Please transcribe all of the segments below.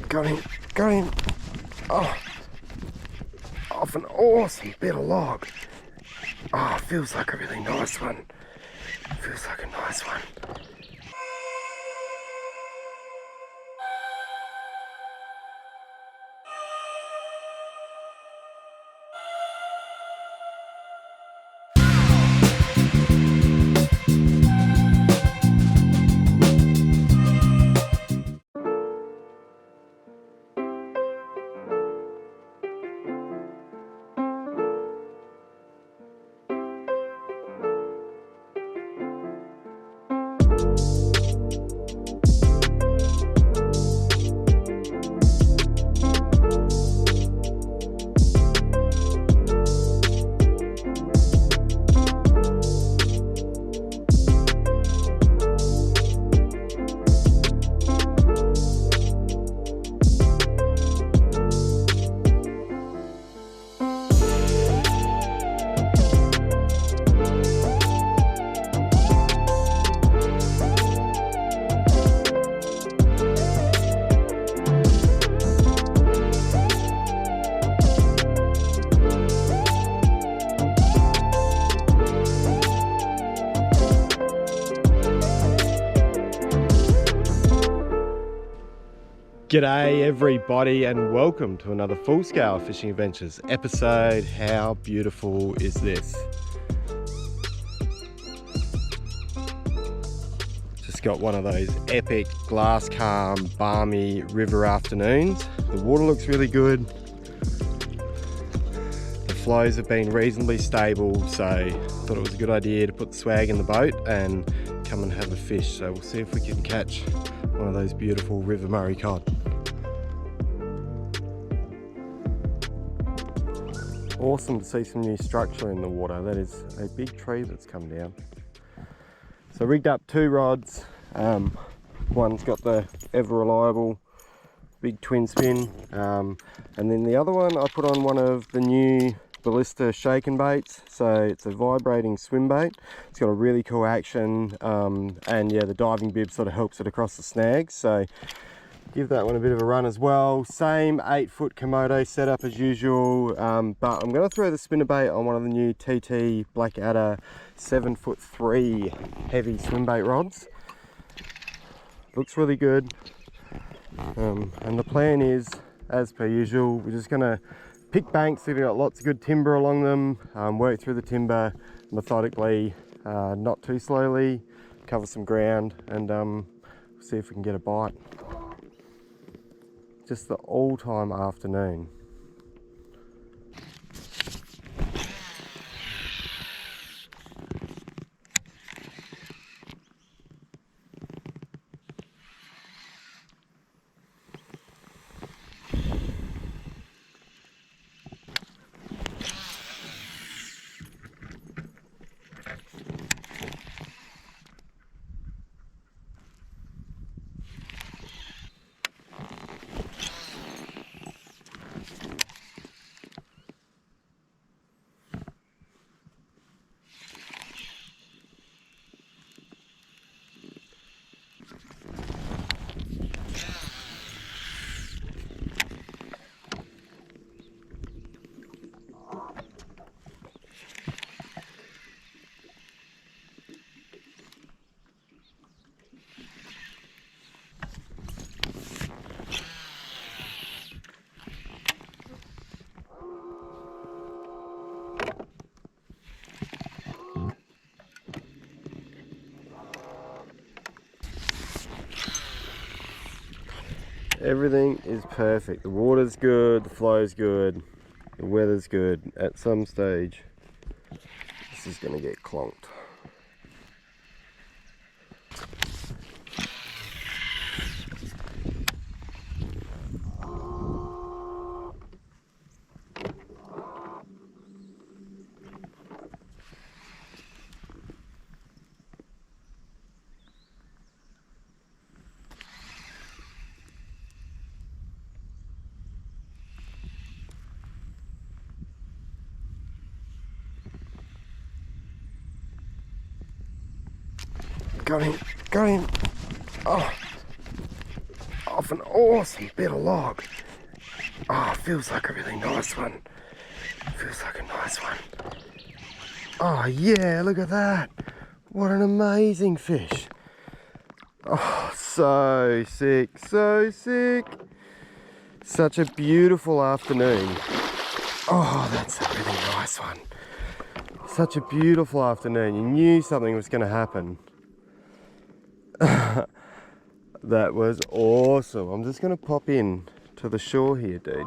Got him, got him. Oh, off an awesome bit of log. Oh, feels like a really nice one. Feels like a nice one. G'day everybody and welcome to another full-scale fishing adventures episode. How beautiful is this? Just got one of those epic glass calm balmy river afternoons. The water looks really good. The flows have been reasonably stable, so thought it was a good idea to put the swag in the boat and come and have a fish. So we'll see if we can catch one of those beautiful river Murray cod. Awesome to see some new structure in the water. That is a big tree that's come down. So rigged up two rods. One's got the ever reliable big twin spin, and then the other one I put on one of the new Ballista shaken baits. So it's a vibrating swim bait. It's got a really cool action, and yeah, the diving bib sort of helps it across the snags. So give that one a bit of a run as well. Same 8-foot Komodo setup as usual, but I'm going to throw the spinnerbait on one of the new TT Blackadder 7'3" heavy swim bait rods. Looks really good, and the plan is, as per usual, we're just going to pick banks that have got lots of good timber along them, work through the timber methodically, not too slowly, cover some ground, and see if we can get a bite. Just the all-time afternoon. Everything is perfect. The water's good, the flow's good, the weather's good. At some stage, this is going to get clonked. Got him, got him. Oh, off off an awesome bit of log. Oh, feels like a really nice one. Feels like a nice one. Oh yeah, look at that. What an amazing fish. Oh, so sick, so sick. Such a beautiful afternoon. Oh, that's a really nice one. Such a beautiful afternoon. You knew something was going to happen. That was awesome. I'm just going to pop in to the shore here, dude.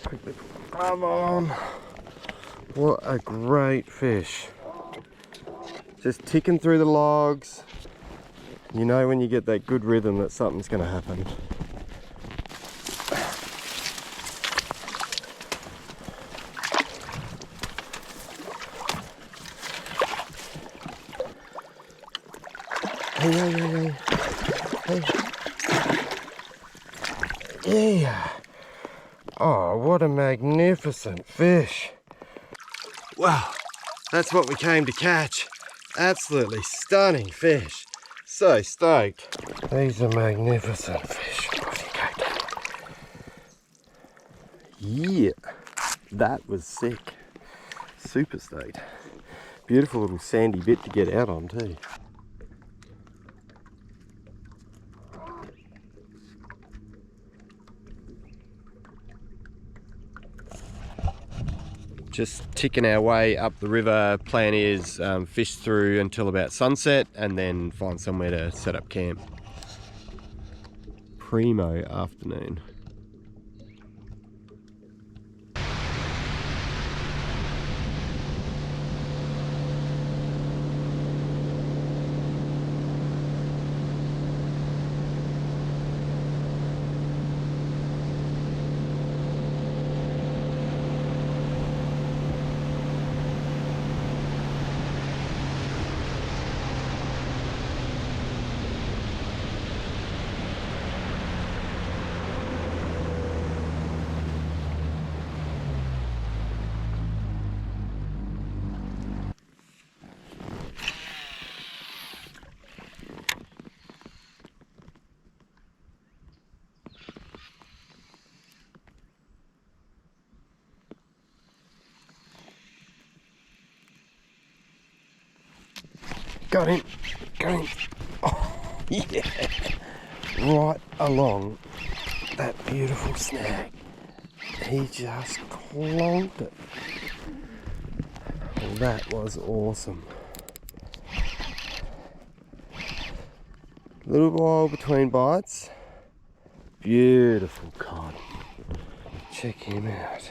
Quickly put my glove on. What a great fish. Just ticking through the logs. You know when you get that good rhythm that something's going to happen. Hey. Yeah. Oh, what a magnificent fish. Wow, that's what we came to catch. Absolutely stunning fish. So stoked. These are magnificent fish. Yeah, that was sick. Super stoked. Beautiful little sandy bit to get out on too. Just ticking our way up the river. Plan is fish through until about sunset and then find somewhere to set up camp. Primo afternoon. Got him. Oh, yeah. Right along that beautiful snag. He just clonked it. Well, that was awesome. Little while between bites. Beautiful cod. Check him out.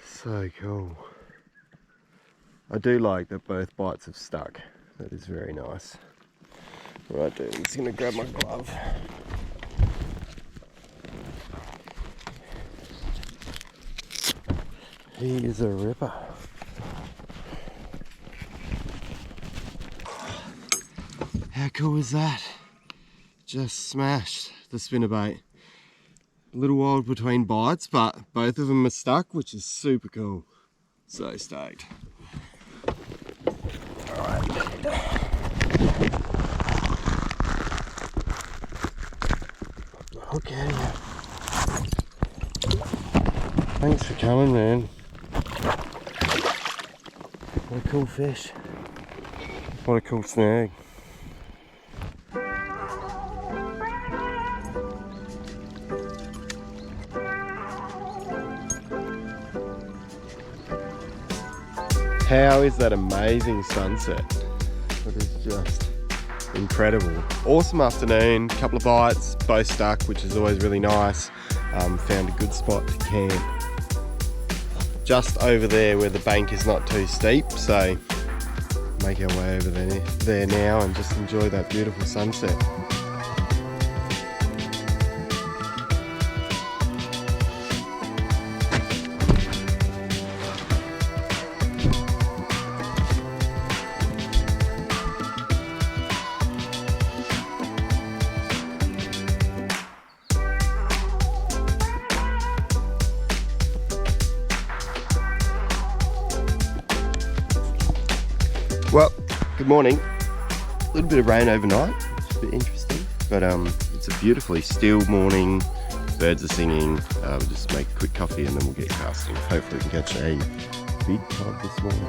So cool. I do like that both bites have stuck. That is very nice. Right, dude, I'm just gonna grab my glove. He is a ripper. How cool is that? Just smashed the spinnerbait. A little while between bites, but both of them are stuck, which is super cool. So stoked. Hook out of here. Thanks for coming, man. What a cool fish. What a cool snag. How is that amazing sunset? It is just incredible. Awesome afternoon, couple of bites, both stuck, which is always really nice. Found a good spot to camp. Just over there where the bank is not too steep, so make our way over there now and just enjoy that beautiful sunset. Well, good morning. little bit of rain overnight. It's a bit interesting, but it's a beautifully still morning. Birds are singing. We'll just make a quick coffee and then we'll get casting. Hopefully we can catch a big cod this morning.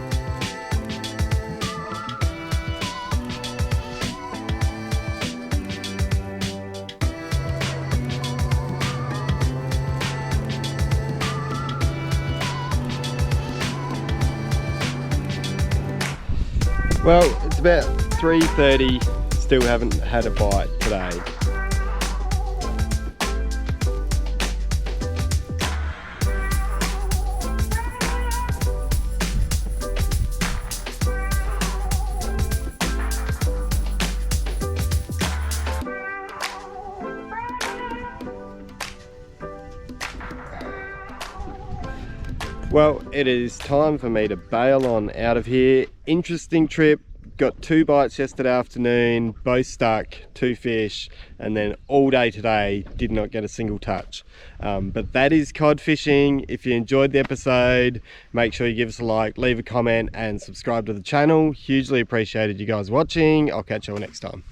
Well, it's about 3:30, still haven't had a bite today. Well, it is time for me to bail on out of here. Interesting trip. Got 2 bites yesterday afternoon, both stuck, 2 fish, and then all day today did not get a single touch. But that is cod fishing. If you enjoyed the episode, make sure you give us a like, leave a comment, and subscribe to the channel. Hugely appreciated you guys watching. I'll catch you all next time.